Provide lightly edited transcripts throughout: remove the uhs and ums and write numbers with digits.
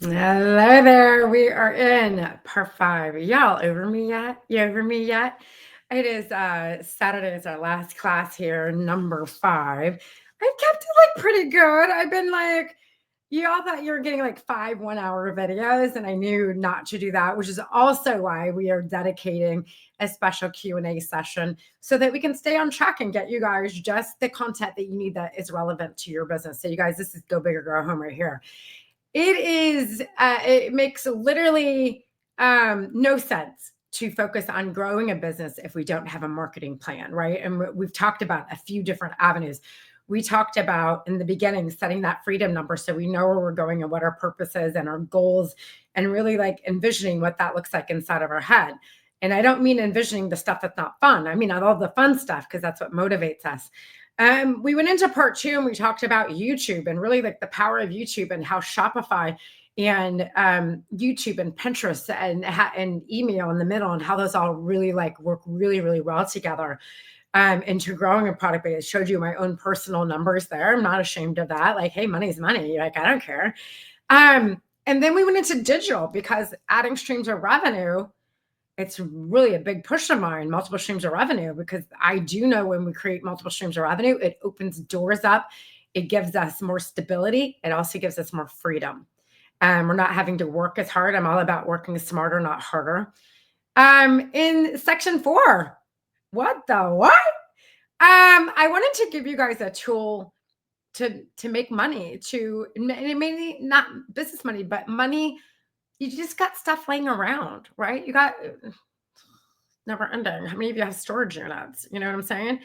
Hello there. We are in part five. Y'all over me yet? You over me yet? It is Saturday is our last class here, number five. I kept it like pretty good. I've been like, y'all thought you were getting like 5 1 hour videos, and I knew not to do that, which is also why we are dedicating a special Q&A session so that we can stay on track and get you guys just the content that you need that is relevant to your business. So you guys, this is Go Big or Go Home right here. It makes literally no sense to focus on growing a business if we don't have a marketing plan, right? And we've talked about a few different avenues. We talked about in the beginning setting that freedom number so we know where we're going and what our purpose is and our goals, and really like envisioning what that looks like inside of our head. And I don't mean envisioning the stuff that's not fun. I mean, all the fun stuff, because that's what motivates us. We went into part two and we talked about YouTube and really like the power of YouTube and how Shopify and YouTube and Pinterest and email in the middle, and how those all really like work really, really well together into growing a product base. I showed you my own personal numbers there. I'm not ashamed of that. Like, hey, money's money. Like, I don't care. And then we went into digital because adding streams of revenue, it's really a big push of mine, multiple streams of revenue, because I do know when we create multiple streams of revenue, it opens doors up. It gives us more stability. It also gives us more freedom. We're not having to work as hard. I'm all about working smarter, not harder. In section 4, what the what? I wanted to give you guys a tool to make money, to maybe not business money, but money. You just got stuff laying around, right? You got never ending. How many of you have storage units? You know what I'm saying?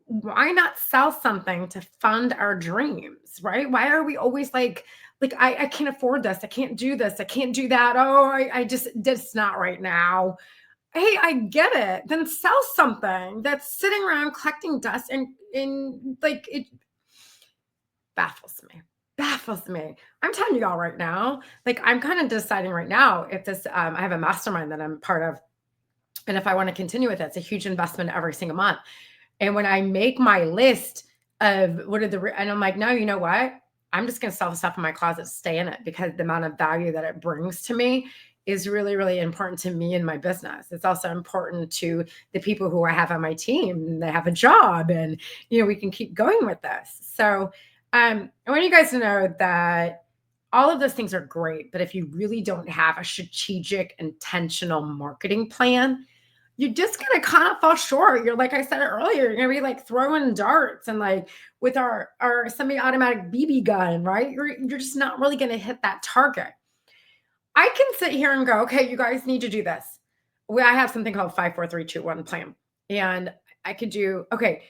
Why not sell something to fund our dreams, right? Why are we always like I can't afford this, I can't do this, I can't do that. Oh, I just that's not right now. Hey, I get it. Then sell something that's sitting around collecting dust, and in like it baffles me. Baffles me. I'm telling you all right now, like I'm kind of deciding right now if this I have a mastermind that I'm part of, and if I want to continue with it. It's a huge investment every single month. And when I make my list of what are and I'm like, no, you know what? I'm just going to sell the stuff in my closet, stay in it, because the amount of value that it brings to me is really, really important to me and my business. It's also important to the people who I have on my team. They have a job, and we can keep going with this. So I want you guys to know that all of those things are great, but if you really don't have a strategic, intentional marketing plan, you're just gonna kind of fall short. You're like I said earlier, you're gonna be like throwing darts and like with our semi-automatic BB gun, right? You're just not really gonna hit that target. I can sit here and go, okay, you guys need to do this. I have something called 5 4 3 2 1 plan. And I could do, okay,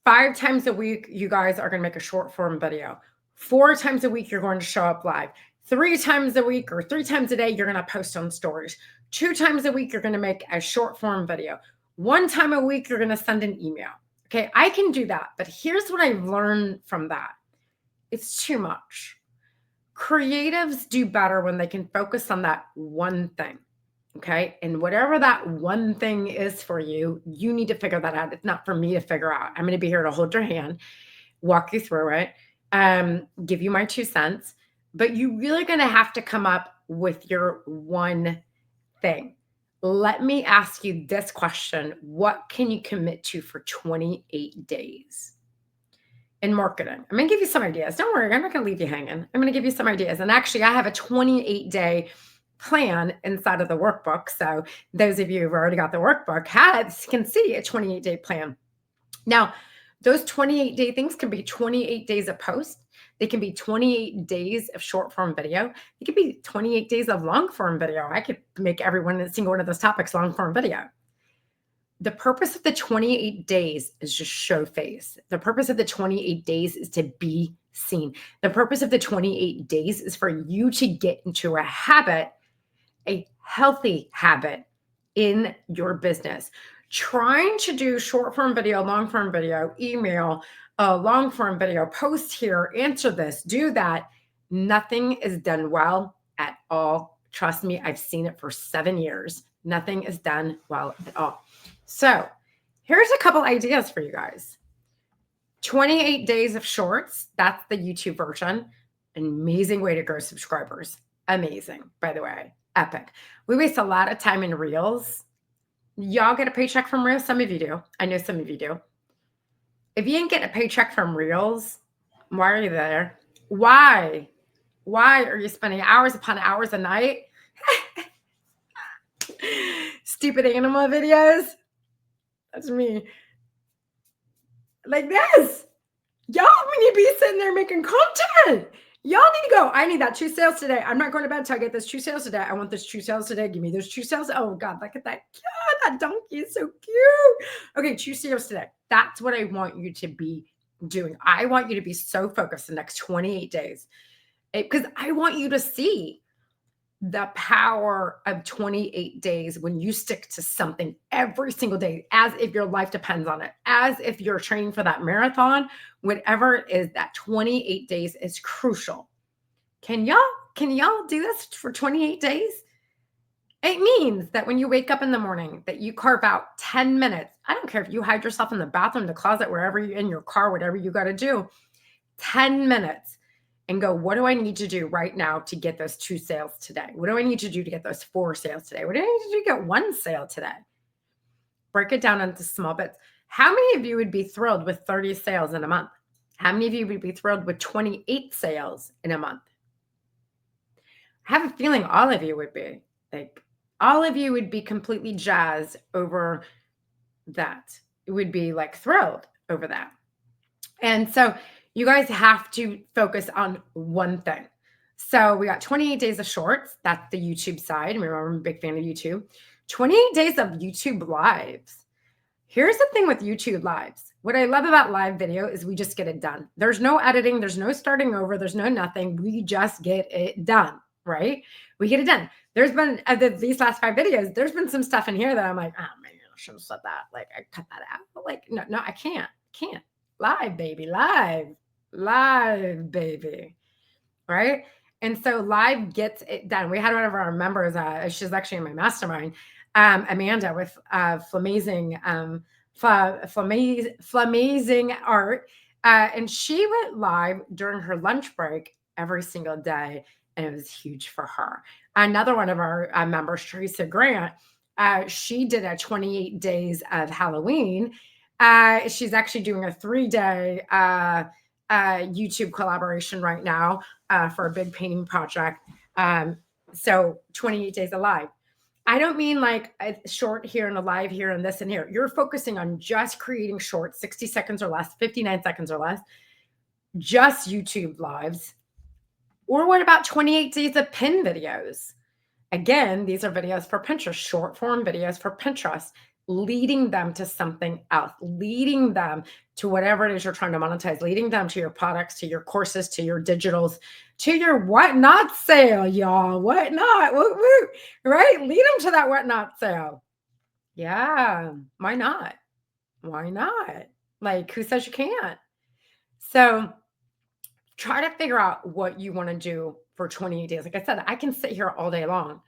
5 times a week, you guys are gonna make a short form video. 4 times a week, you're going to show up live. 3 times a week or 3 times a day, you're going to post on stories. 2 times a week, you're going to make a short form video. 1 time a week, you're going to send an email. Okay, I can do that. But here's what I've learned from that: it's too much. Creatives do better when they can focus on that one thing. Okay. And whatever that one thing is for you, you need to figure that out. It's not for me to figure out. I'm going to be here to hold your hand, walk you through it, give you my 2 cents, but you really going to have to come up with your one thing. Let me ask you this question: what can you commit to for 28 days in marketing? I'm going to give you some ideas. Don't worry, I'm not going to leave you hanging. I'm going to give you some ideas. And actually, I have a 28-day plan inside of the workbook. So those of you who've already got the workbook can see a 28-day plan. Now, those 28-day things can be 28 days of post. They can be 28 days of short form video. It could be 28 days of long form video. I could make every single one of those topics long form video. The purpose of the 28 days is just show face. The purpose of the 28 days is to be seen. The purpose of the 28 days is for you to get into a habit, a healthy habit in your business. Trying to do short form video, long form video, email, long form video, post here, answer this, do that. Nothing is done well at all. Trust me, I've seen it for 7 years. Nothing is done well at all. So here's a couple ideas for you guys. 28 days of shorts. That's the YouTube version. An amazing way to grow subscribers. Amazing, by the way. Epic. We waste a lot of time in Reels. Y'all get a paycheck from Reels? Some of you do. I know some of you do. If you ain't getting a paycheck from Reels, why are you there? Why? Why are you spending hours upon hours a night? Stupid animal videos. That's me. Like this. Y'all need to be sitting there making content. Y'all need to go. I need that 2 sales today. I'm not going to bed until I get this 2 sales today. I want this 2 sales today. Give me those 2 sales. Oh God, look at that. God, that donkey is so cute. Okay, 2 sales today. That's what I want you to be doing. I want you to be so focused the next 28 days because I want you to see the power of 28 days when you stick to something every single day, as if your life depends on it, as if you're training for that marathon, whatever it is, that 28 days is crucial. Can y'all do this for 28 days? It means that when you wake up in the morning, that you carve out 10 minutes. I don't care if you hide yourself in the bathroom, the closet, wherever you're in your car, whatever you got to do, 10 minutes and go, what do I need to do right now to get those 2 sales today? What do I need to do to get those 4 sales today? What do I need to do to get 1 sale today? Break it down into small bits. How many of you would be thrilled with 30 sales in a month? How many of you would be thrilled with 28 sales in a month? I have a feeling all of you would be. Like, all of you would be completely jazzed over that. It would be like thrilled over that. And so you guys have to focus on one thing. So we got 28 days of shorts. That's the YouTube side. Remember, I'm a big fan of YouTube. 28 days of YouTube lives. Here's the thing with YouTube lives. What I love about live video is we just get it done. There's no editing. There's no starting over. There's no nothing. We just get it done, right? We get it done. There's been, these last 5 videos, there's been some stuff in here that I'm like, oh man, I shouldn't have said that. Like, I cut that out. But like, no, I can't. Live, baby, live, baby, right? And so live gets it done. We had one of our members, she's actually in my mastermind, Amanda with Flamazing Art. And she went live during her lunch break every single day, and it was huge for her. Another one of our members, Teresa Grant, she did a 28 days of Halloween. She's actually doing a 3-day YouTube collaboration right now for a big painting project. So 28 days alive. I don't mean like a short here and a live here and this and here. You're focusing on just creating short, 60 seconds or less, 59 seconds or less, just YouTube lives. Or what about 28 days of pin videos? Again, these are videos for Pinterest, short form videos for Pinterest, leading them to something else, leading them to whatever it is you're trying to monetize, leading them to your products, to your courses, to your digitals, to your whatnot sale, y'all. Whatnot, right? Lead them to that whatnot sale. Yeah, why not? Why not? Like, who says you can't? So try to figure out what you want to do for 28 days. Like I said, I can sit here all day long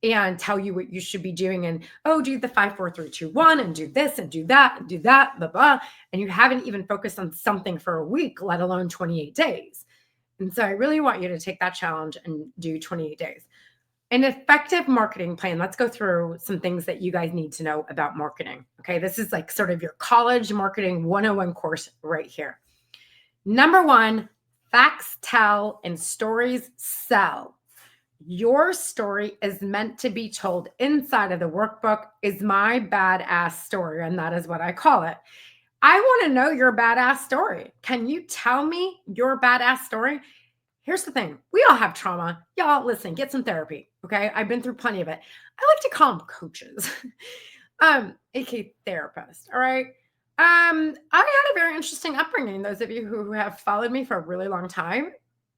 and tell you what you should be doing and, oh, do the 5, 4, 3, 2, 1 and do this and do that and do that, blah, blah. And you haven't even focused on something for a week, let alone 28 days. And so I really want you to take that challenge and do 28 days. An effective marketing plan. Let's go through some things that you guys need to know about marketing. Okay. This is like sort of your college marketing 101 course right here. Number 1, facts tell and stories sell. Your story is meant to be told inside of the workbook is my badass story. And that is what I call it. I want to know your badass story. Can you tell me your badass story? Here's the thing. We all have trauma. Y'all listen, get some therapy. Okay. I've been through plenty of it. I like to call them coaches, aka therapists. All right. I had a very interesting upbringing. Those of you who have followed me for a really long time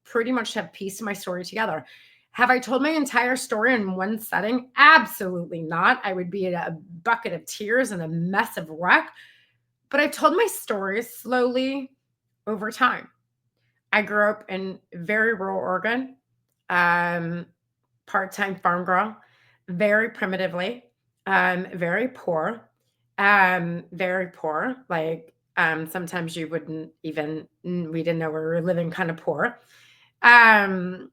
pretty much have pieced my story together. Have I told my entire story in one setting? Absolutely not. I would be in a bucket of tears and a mess of wreck. But I've told my story slowly over time. I grew up in very rural Oregon, part-time farm girl, very primitively, very poor, very poor. Like sometimes you wouldn't even, we didn't know we were living kind of poor. Um,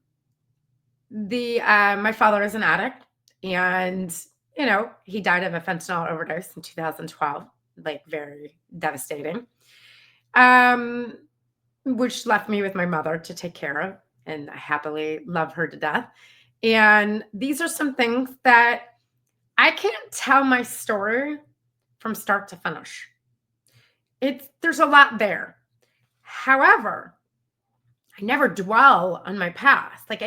the My father is an addict, and he died of a fentanyl overdose in 2012, like very devastating. Um, which left me with my mother to take care of, and I happily love her to death. And these are some things that I can't tell my story from start to finish. There's a lot there. However, I never dwell on my past. Like,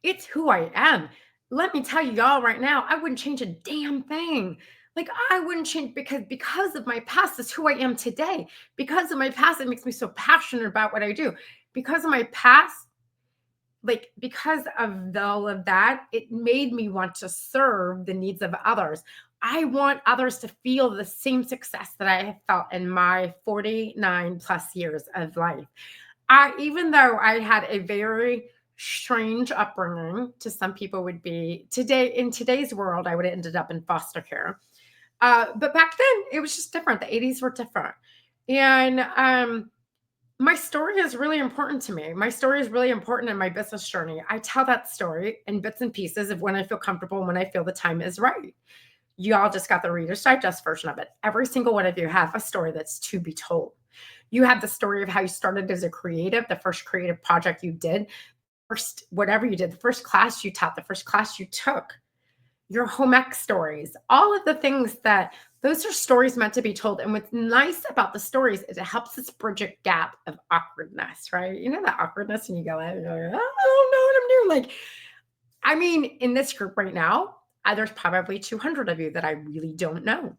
it's who I am. Let me tell you y'all right now, I wouldn't change a damn thing. Like, I wouldn't change because of my past is who I am today. Because of my past, it makes me so passionate about what I do. Because of my past, like, because of all of that, it made me want to serve the needs of others. I want others to feel the same success that I have felt in my 49 plus years of life. Even though I had a very strange upbringing, to some people would be today, in today's world, I would have ended up in foster care. But back then, it was just different. The 80s were different. And my story is really important to me. My story is really important in my business journey. I tell that story in bits and pieces of when I feel comfortable and when I feel the time is right. You all just got the Reader's Digest version of it. Every single one of you have a story that's to be told. You have the story of how you started as a creative, the first creative project you did, first whatever you did, the first class you taught, the first class you took, your home ec stories, all of the things those are stories meant to be told. And what's nice about the stories is it helps us bridge a gap of awkwardness, right? You know, that awkwardness, and you go, I don't know what I'm doing. Like, I mean, in this group right now, there's probably 200 of you that I really don't know.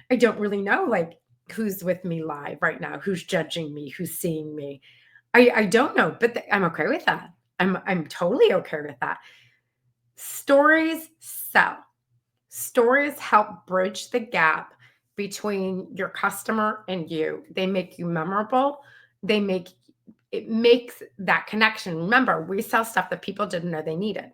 I don't really know, like, who's with me live right now, who's judging me, who's seeing me. I don't know, but I'm okay with that. I'm totally okay with that. Stories sell. Stories help bridge the gap between your customer and you. They make you memorable. It makes that connection. Remember, we sell stuff that people didn't know they needed,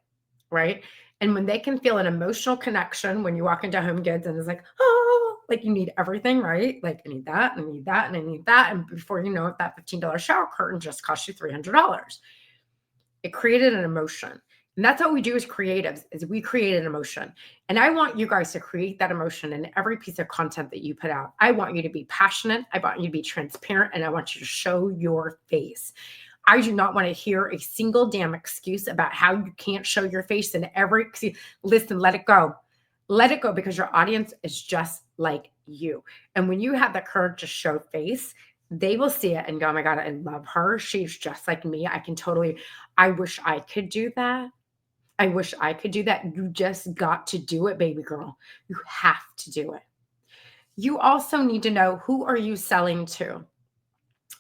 right? And when they can feel an emotional connection when you walk into Home Goods and it's like, oh, like you need everything, right? Like, I need that, and I need that, and I need that. And before you know it, that $15 shower curtain just cost you $300. It created an emotion. And that's what we do as creatives, is we create an emotion. And I want you guys to create that emotion in every piece of content that you put out. I want you to be passionate. I want you to be transparent, and I want you to show your face. I do not want to hear a single damn excuse about how you can't show your face in listen, let it go. Let it go, because your audience is just like you. And when you have the courage to show face, they will see it and go, oh my God, I love her. She's just like me. I wish I could do that. I wish I could do that. You just got to do it, baby girl. You have to do it. You also need to know, who are you selling to?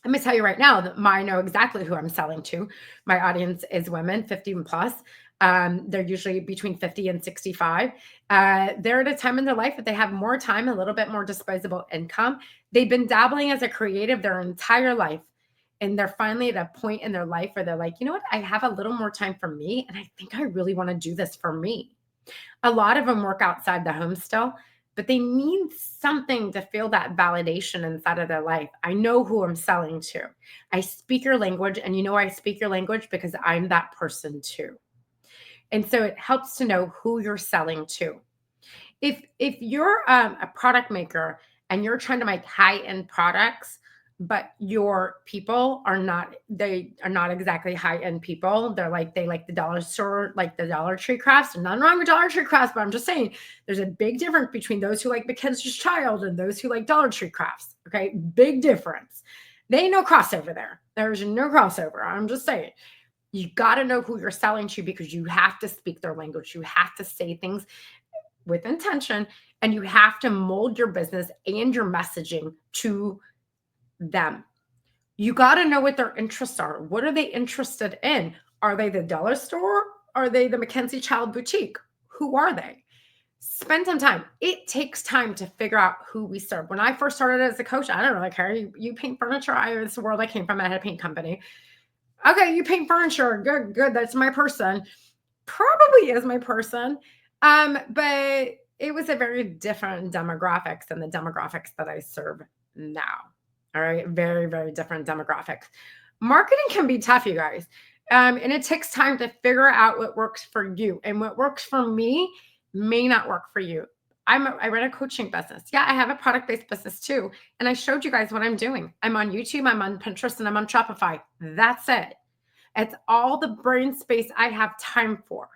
Let me tell you right now that I know exactly who I'm selling to. My audience is women 50 and plus. They're usually between 50 and 65. They're at a time in their life that they have more time, a little bit more disposable income. They've been dabbling as a creative their entire life. And they're finally at a point in their life where they're like, you know what? I have a little more time for me. And I think I really want to do this for me. A lot of them work outside the home still, but they need something to feel that validation inside of their life. I know who I'm selling to. I speak your language, and I speak your language because I'm that person too. And so it helps to know who you're selling to. If you're a product maker and you're trying to make high-end products, but your people are not exactly high-end people. They like the dollar store, like the Dollar Tree crafts. And nothing wrong with Dollar Tree crafts, but I'm just saying there's a big difference between those who like Mackenzie's Child and those who like Dollar Tree crafts. Okay, big difference. There ain't no crossover there. There's no crossover. I'm just saying. You got to know who you're selling to, because you have to speak their language. You have to say things with intention, and you have to mold your business and your messaging to them. You got to know what their interests are. What are they interested in? Are they the dollar store? Are they the Mackenzie Child boutique? Who are they? Spend some time. It takes time to figure out who we serve. When I first started as a coach, I don't really care. You paint furniture. It's the world I came from. I had a paint company. Okay, you paint furniture. Good. That's my person. Probably is my person. But it was a very different demographics than the demographics that I serve now. All right. Very, very different demographics. Marketing can be tough, you guys. And it takes time to figure out what works for you. And what works for me may not work for you. I run a coaching business. Yeah, I have a product based business too. And I showed you guys what I'm doing. I'm on YouTube, I'm on Pinterest, and I'm on Shopify. That's it. It's all the brain space I have time for.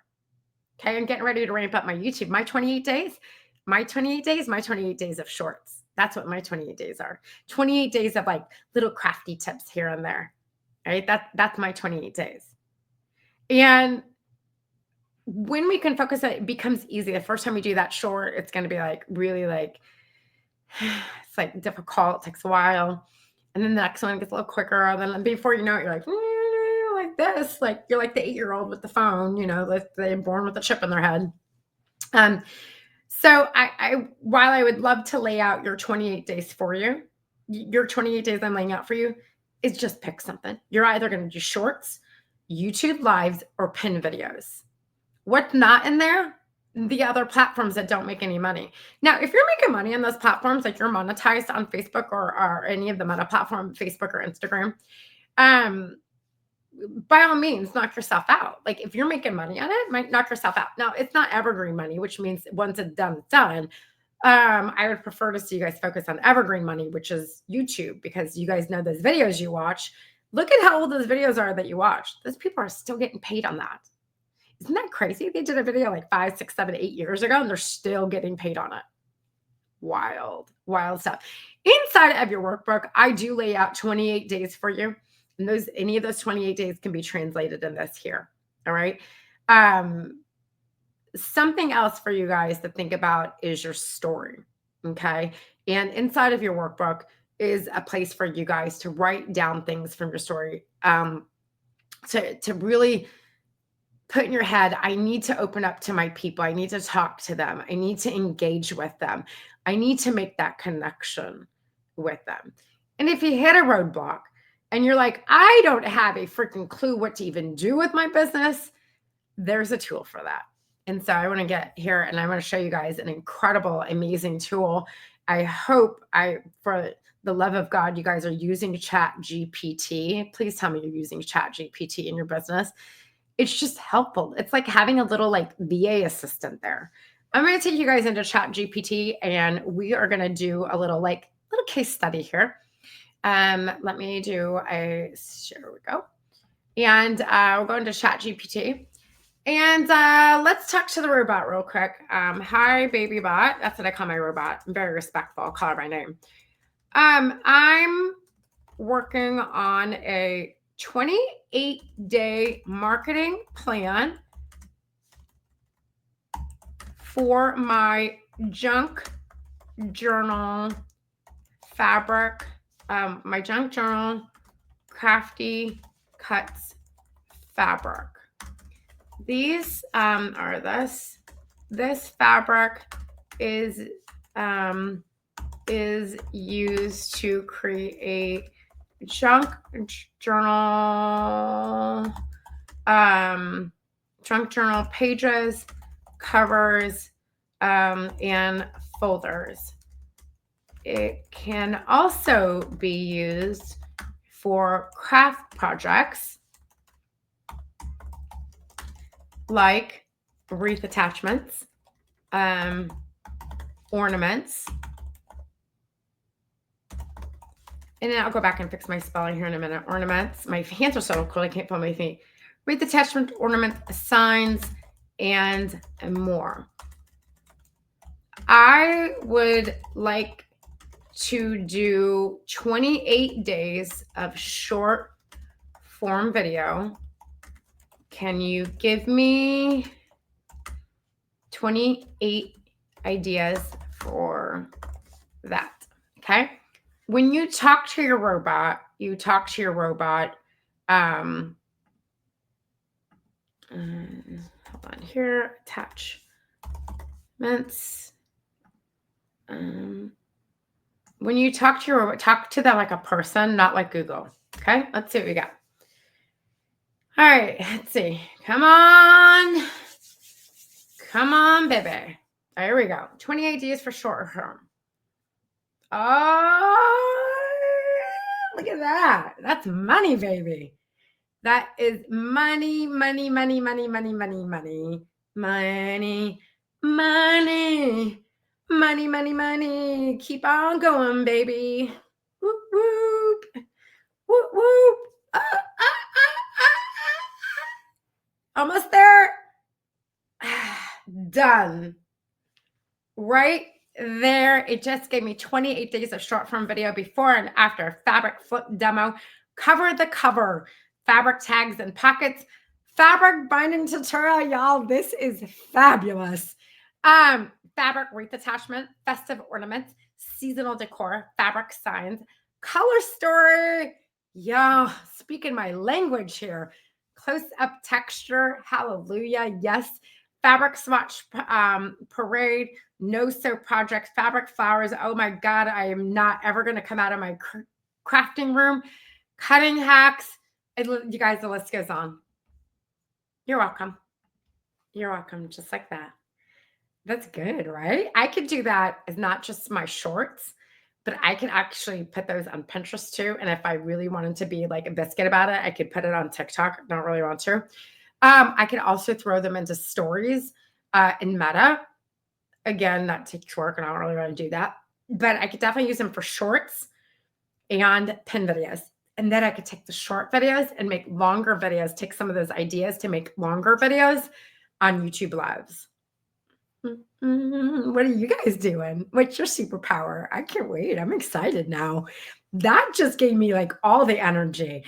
Okay. I'm getting ready to ramp up my YouTube. My 28 days, my 28 days, my 28 days of shorts. That's what my 28 days are. 28 days of like little crafty tips here and there. Right. That's my 28 days. And when we can focus, it becomes easy. The first time we do that short, it's going to be like really like, it's like difficult, it takes a while. And then the next one gets a little quicker. And then before you know it, you're like this, like you're like the 8-year-old with the phone, like they're born with a chip in their head. So while I would love to lay out your 28 days for you, your 28 days I'm laying out for you is just pick something. You're either going to do shorts, YouTube lives, or pin videos. What's not in there? The other platforms that don't make any money. Now, if you're making money on those platforms, like you're monetized on Facebook or any of the Meta platform, Facebook or Instagram, by all means, knock yourself out. Like if you're making money on it, knock yourself out. Now, it's not evergreen money, which means once it's done, it's done. I would prefer to see you guys focus on evergreen money, which is YouTube, because you guys know those videos you watch. Look at how old those videos are that you watch. Those people are still getting paid on that. Isn't that crazy? They did a video like 5, 6, 7, 8 years ago, and they're still getting paid on it. Wild, wild stuff. Inside of your workbook, I do lay out 28 days for you. And any of those 28 days can be translated in this here. All right. Something else for you guys to think about is your story. Okay. And inside of your workbook is a place for you guys to write down things from your story. To really put in your head, I need to open up to my people. I need to talk to them. I need to engage with them. I need to make that connection with them. And if you hit a roadblock and you're like, I don't have a freaking clue what to even do with my business, there's a tool for that. And so I want to get here and I want to show you guys an incredible, amazing tool. I hope for the love of God, you guys are using ChatGPT. Please tell me you're using ChatGPT in your business. It's just helpful. It's like having a little like VA assistant there. I'm going to take you guys into ChatGPT and we are going to do a little case study here. Let me do here we go. And we'll go into ChatGPT and let's talk to the robot real quick. Hi, baby bot. That's what I call my robot. I'm very respectful. I'll call her by name. I'm working on a 28-day marketing plan for my junk journal fabric, my junk journal crafty cuts fabric. These are this fabric is used to create junk journal pages, covers, and folders. It can also be used for craft projects like wreath attachments, ornaments. And then I'll go back and fix my spelling here in a minute. Ornaments. My hands are so cold, I can't put my feet. Wreath attachment, ornament, signs, and more. I would like to do 28 days of short form video. Can you give me 28 ideas for that? Okay. When you talk to your robot, hold on here, attachments. When you talk to your robot, talk to them like a person, not like Google. Okay, let's see what we got. All right, let's see. Come on, baby. There we go. 20 ideas for short term. Oh, look at that. That's money, baby. That is money, money, money, money, money, money, money, money, money, money, money, money. Keep on going, baby. Whoop, whoop, whoop, whoop. Almost there. Done. Right there. It just gave me 28 days of short form video before and after fabric flip demo. Cover the cover, fabric tags and pockets, fabric binding tutorial, y'all. This is fabulous. Fabric wreath attachment, festive ornaments, seasonal decor, fabric signs, color story. Yo, speaking my language here. Close up texture. Hallelujah. Yes. Fabric swatch parade, no sew project, fabric flowers. Oh my God, I am not ever going to come out of my crafting room. Cutting hacks. You guys, the list goes on. You're welcome. You're welcome. Just like that. That's good, right? I could do that as not just my shorts, but I can actually put those on Pinterest too. And if I really wanted to be like a biscuit about it, I could put it on TikTok. Don't really want to. I could also throw them into stories in Meta. Again, that takes work, and I don't really want to do that. But I could definitely use them for shorts and pin videos. And then I could take the short videos and make longer videos, take some of those ideas to make longer videos on YouTube Lives. What are you guys doing? What's your superpower? I can't wait. I'm excited now. That just gave me like all the energy.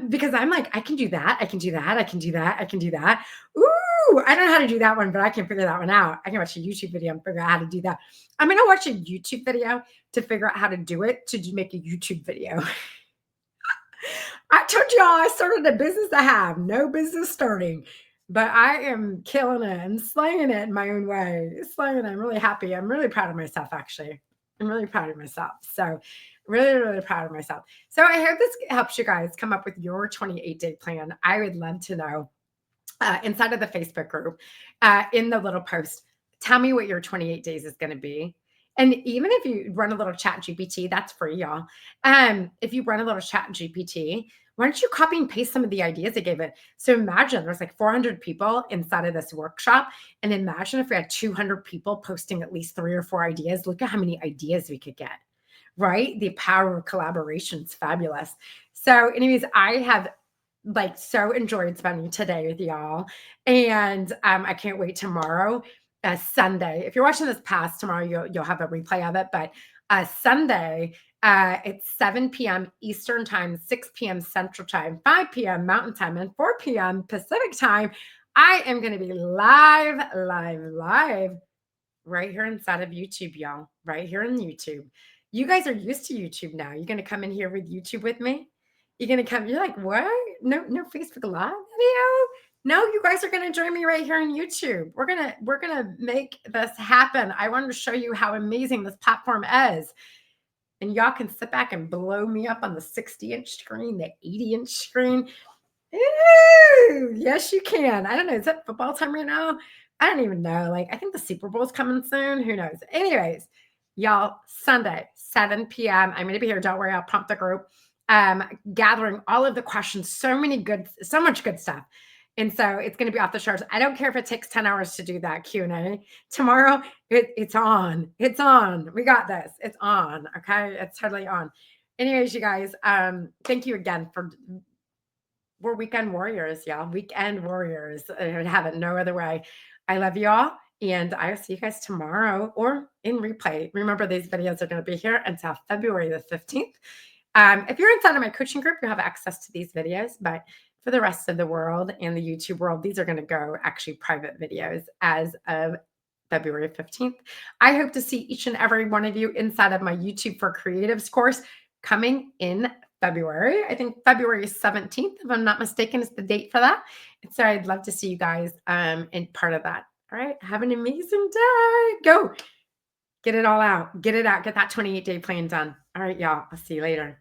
Because I'm like, I can do that. I can do that. I can do that. I can do that. Ooh, I don't know how to do that one, but I can figure that one out. I can watch a YouTube video and figure out how to do that. I'm gonna watch a YouTube video to figure out how to do it to make a YouTube video. I told y'all I started a business I have no business starting. But I am killing it and slaying it in my own way. Slaying it. I'm really happy. I'm really proud of myself, actually. I'm really proud of myself. So, really, really proud of myself. So, I hope this helps you guys come up with your 28-day plan. I would love to know inside of the Facebook group, in the little post, tell me what your 28 days is going to be. And even if you run a little chat GPT, that's free, y'all. If you run a little chat GPT, why don't you copy and paste some of the ideas I gave it? So imagine there's like 400 people inside of this workshop. And imagine if we had 200 people posting at least 3 or 4 ideas. Look at how many ideas we could get, right? The power of collaboration is fabulous. So anyways, I have like so enjoyed spending today with y'all. And I can't wait tomorrow, Sunday. If you're watching this past tomorrow, you'll have a replay of it. But Sunday, it's 7 p.m. Eastern time, 6 p.m. Central time, 5 p.m. Mountain time, and 4 p.m. Pacific time. I am going to be live right here inside of YouTube, y'all, right here in YouTube. You guys are used to YouTube now. You're going to come in here with YouTube with me. You're going to come. You're like, what? No Facebook Live video. No, you guys are going to join me right here on YouTube. We're gonna make this happen. I wanted to show you how amazing this platform is. And y'all can sit back and blow me up on the 60-inch screen, the 80-inch screen. Ew, yes, you can. I don't know. Is it football time right now? I don't even know. Like, I think the Super Bowl is coming soon. Who knows? Anyways, y'all, Sunday, 7 p.m. I'm going to be here. Don't worry. I'll prompt the group. Gathering all of the questions. So much good stuff. And so it's going to be off the charts. I don't care if it takes 10 hours to do that Q&A. Tomorrow, it's on. It's on. We got this. It's on. Okay. It's totally on. Anyways, you guys, thank you again we're weekend warriors, y'all. Weekend warriors. I have it no other way. I love y'all. And I'll see you guys tomorrow or in replay. Remember, these videos are going to be here until February the 15th. If you're inside of my coaching group, you have access to these videos. But for the rest of the world and the YouTube world, these are going to go actually private videos as of February 15th. I hope to see each and every one of you inside of my YouTube for Creatives course coming in February. I think February 17th, if I'm not mistaken, is the date for that. And so I'd love to see you guys in part of that. All right. Have an amazing day. Go get it all out. Get it out. Get that 28-day plan done. All right, y'all. I'll see you later.